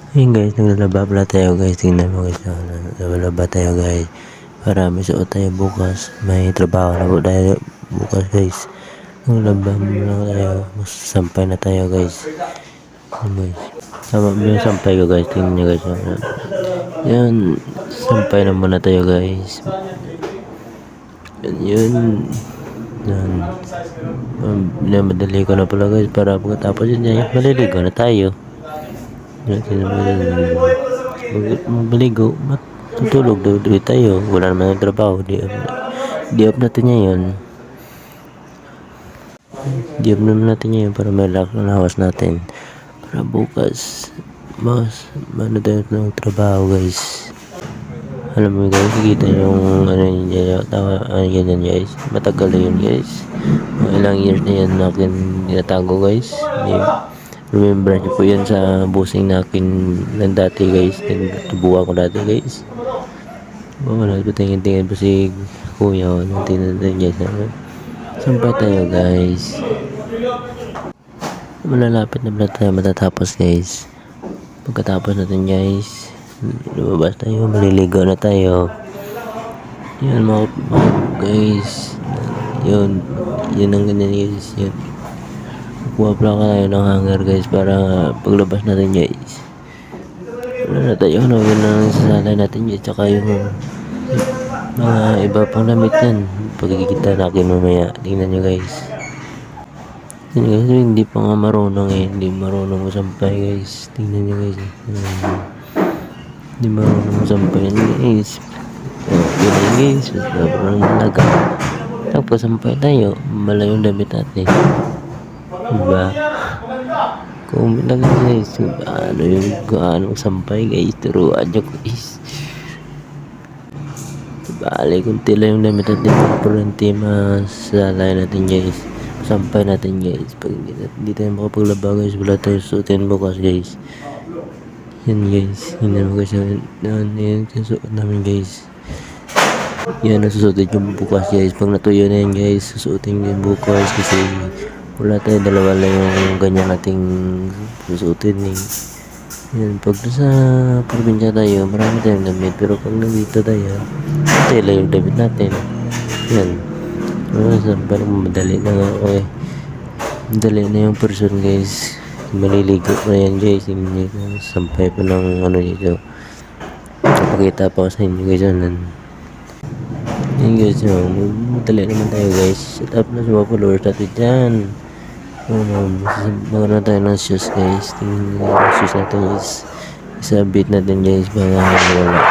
Ayun guys, naglalaba pala tayo guys. Tingnan mo guys. Naglalaba tayo guys. Para may suot tayo bukas. May trabaho na po tayo bukas guys. Naglalaba muna tayo. Sampay na tayo guys. Ayun guys. Tama mo yung sampay ko guys. Tingnan nyo guys. Yan. Sampay na muna tayo guys. Yun. Yan. Madali ko na pala guys. Para pagkatapos yun, maliligo na tayo. Maligo, matutulog daw tayo. Wala naman yung trabaho. Di-up natin ngayon. Di-up naman natin ngayon para may lakas natin. Para bukas, ano tayo ng trabaho guys. Alam mo guys, kita yung ano yun, ganyan guys. Matagal na yun guys. Mga ilang years na yan natin tinatago guys. Remember nyo po yan sa busing nakin ng dati guys. Tubuhan ko dati guys. Wala po tingin-tingin po si kuya. Tingnan guys. Saan pa tayo guys? Malalapit na pala tayo matatapos guys. Pagkatapos natin guys, lumabas tayo, maliligo na tayo. Yan mga guys. Yun ang ganyan guys. Yun. Kuha pala tayo ng hanger guys para paglabas natin guys. Wala na tayo, no? Yun ang sasalay natin guys. Tsaka yung mga iba pang damit yan. Pagkikita natin mamaya. Tingnan nyo guys. Tingnan nyo, hindi pa nga marunong eh. Hindi marunong masampay guys. Tingnan nyo guys. Hindi marunong masampay yan guys. Yun guys. Sobrang talaga. Tapos sampay tayo. Malayong damit natin. Diba? Comment lang guys. Ano yung gaano sampay guys. Turuan nyo guys. Bale, kunti lang yung damit natin. Purunti masalay natin guys. Sampay natin guys. Pag hindi tayo makapaglaba guys, wala tayo suotin bukas guys. Yan guys. Yan naman guys. Yan suot namin guys. Yan ang susuotin yung bukas guys. Pag natuyo na yan guys, susuotin yung bukas kasi wala tayo, dalawa lang yung ganyan nating susuotin eh. Yan, pag sa probinsya tayo, marami tayong damit. Pero pag nandito tayo, ito lang yung damit natin. Yan. Parang madali na nga okay. Madali na yung person guys. Maliligo na yan guys. Sampay pa ng ano dito. Pakita pa ko sa inyo guys. Yan guys, madali naman tayo guys. Set up na sa mga followers natin dyan. Magano tayo ng shoes guys. Tingnan yung shoes natin guys. Isabit natin guys. Mga wala.